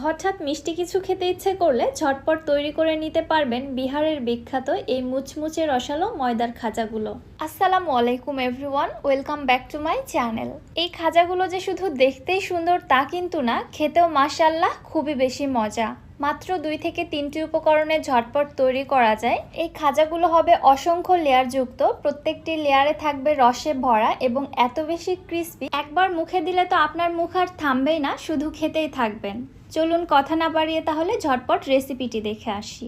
হঠাৎ মিষ্টি কিছু খেতে ইচ্ছে করলে ঝটপট তৈরি করে নিতে পারবেন বিহারের বিখ্যাত এই মুচমুচে রসালো ময়দার খাজাগুলো। আসসালামু আলাইকুম everyone, welcome back to my channel. এই খাজাগুলো যে শুধু দেখতেই সুন্দর তা কিন্তু না, খেতেও মাশাআল্লাহ খুবই বেশি মজা। মাত্র 2 থেকে 3টি উপকরণে ঝটপট তৈরি করা যায়। এই খাজাগুলো হবে অসংখ্য লেয়ার যুক্ত, প্রত্যেকটি লেয়ারে থাকবে রসে ভরা এবং এত বেশি ক্রিস্পি, একবার মুখে দিলে তো আপনার মুখ আর থামবেই না, শুধু খেতেই থাকবেন। চলুন কথা না বাড়িয়ে তাহলে ঝটপট রেসিপিটি দেখে আসি।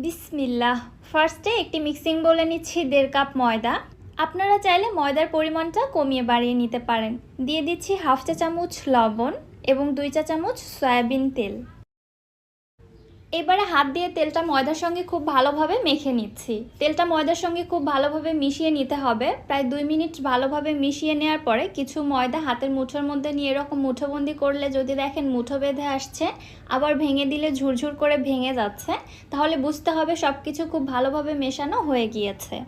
বিসমিল্লাহ। ফার্স্টে একটি মিক্সিং বোলে নিচ্ছি 1.5 কাপ ময়দা। আপনারা চাইলে ময়দার পরিমাণটা কমিয়ে বাড়িয়ে নিতে পারেন। দিয়ে দিচ্ছি 1/2 চা চামচ লবণ এবং 2 চা চামচ সয়াবিন তেল। এবারে হাত দিয়ে তেলটা ময়দার সঙ্গে খুব ভালোভাবে মেখে নিচ্ছি। তেলটা ময়দার সঙ্গে খুব ভালোভাবে মিশিয়ে নিতে হবে। প্রায় 2 মিনিট ভালোভাবে মিশিয়ে নেওয়ার পরে কিছু ময়দা হাতের মুঠোর মধ্যে নিয়ে এরকম মুঠোবন্দি করলে যদি দেখেন মুঠো বেঁধে আসছে, আবার ভেঙে দিলে ঝুরঝুর করে ভেঙে যাচ্ছে, তাহলে বুঝতে হবে সব কিছু খুব ভালোভাবে মেশানো হয়ে গিয়েছে।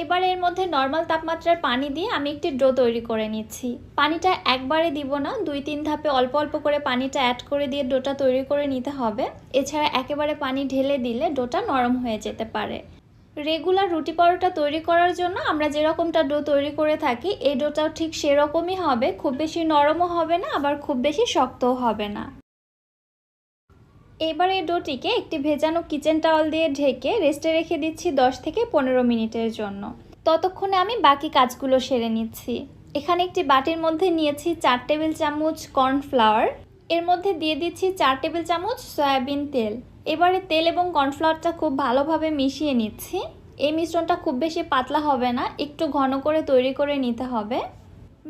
এবার এর মধ্যে নর্মাল তাপমাত্রার পানি দিয়ে আমি একটি ডো তৈরি করে নিচ্ছি। পানিটা একবারে দিব না, 2-3 ধাপে অল্প অল্প করে পানিটা অ্যাড করে দিয়ে ডোটা তৈরি করে নিতে হবে। এছাড়া একেবারে পানি ঢেলে দিলে ডোটা নরম হয়ে যেতে পারে। রেগুলার রুটি পরোটা তৈরি করার জন্য আমরা যেরকমটা ডো তৈরি করে থাকি, এই ডোটাও ঠিক সেরকমই হবে। খুব বেশি নরমও হবে না, আবার খুব বেশি শক্তও হবে না। এবার এই ডোটিকে একটি ভেজানো কিচেন টাওয়াল দিয়ে ঢেকে রেস্টে রেখে দিচ্ছি 10 থেকে 15 মিনিটের জন্য। ততক্ষণে আমি বাকি কাজগুলো সেরে নিচ্ছি। এখানে একটি বাটির মধ্যে নিয়েছি 4 টেবিল চামচ কর্নফ্লাওয়ার। এর মধ্যে দিয়ে দিচ্ছি 4 টেবিল চামচ সয়াবিন তেল। এবারে তেল এবং কর্নফ্লাওয়ারটা খুব ভালোভাবে মিশিয়ে নিচ্ছি। এই মিশ্রণটা খুব বেশি পাতলা হবে না, একটু ঘন করে তৈরি করে নিতে হবে।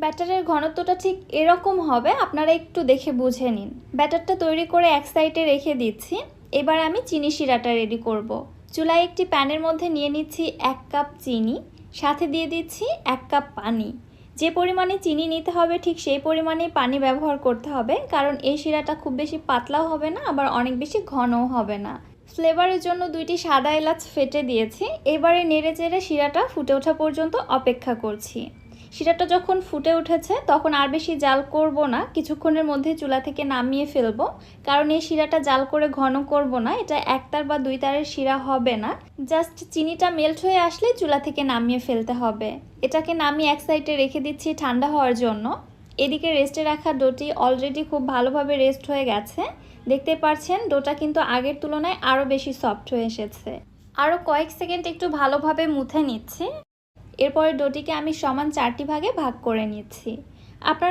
ব্যাটারের ঘনত্বটা ঠিক এরকম হবে, আপনারা একটু দেখে বুঝে নিন। ব্যাটারটা তৈরি করে এক সাইডে রেখে দিচ্ছি। এবার আমি চিনি শিরাটা রেডি করব। চুলায় একটি প্যানের মধ্যে নিয়ে নিচ্ছি 1 কাপ চিনি, সাথে দিয়ে দিচ্ছি 1 কাপ পানি। যে পরিমাণে চিনি নিতে হবে ঠিক সেই পরিমাণেই পানি ব্যবহার করতে হবে, কারণ এই শিরাটা খুব বেশি পাতলাও হবে না, আবার অনেক বেশি ঘনও হবে না। ফ্লেভারের জন্য 2টি সাদা এলাচ ফেটে দিয়েছি। এবারে নেড়ে চেড়ে শিরাটা ফুটে ওঠা পর্যন্ত অপেক্ষা করছি। শিরাটা যখন ফুটে উঠেছে তখন আর বেশি জাল করব না, কিছুক্ষণের মধ্যে চুলা থেকে নামিয়ে ফেলবো। কারণ এই শিরাটা জাল করে ঘন করব না, এটা 1 তার বা 2 তারের শিরা হবে না। জাস্ট চিনিটা মেল্ট হয়ে আসলে চুলা থেকে নামিয়ে ফেলতে হবে। এটাকে নামিয়ে এক সাইডে রেখে দিচ্ছি ঠান্ডা হওয়ার জন্য। এদিকে রেস্টে রাখা ডোটি অলরেডি খুব ভালোভাবে রেস্ট হয়ে গেছে। দেখতে পাচ্ছেন ডোটা কিন্তু আগের তুলনায় আরও বেশি সফট হয়ে এসেছে। আরও কয়েক সেকেন্ড একটু ভালোভাবে মুথে নিচ্ছি। এরপরে ডোটিকে আমি সমান 4টি ভাগে ভাগ করে নিচ্ছি। আপনারা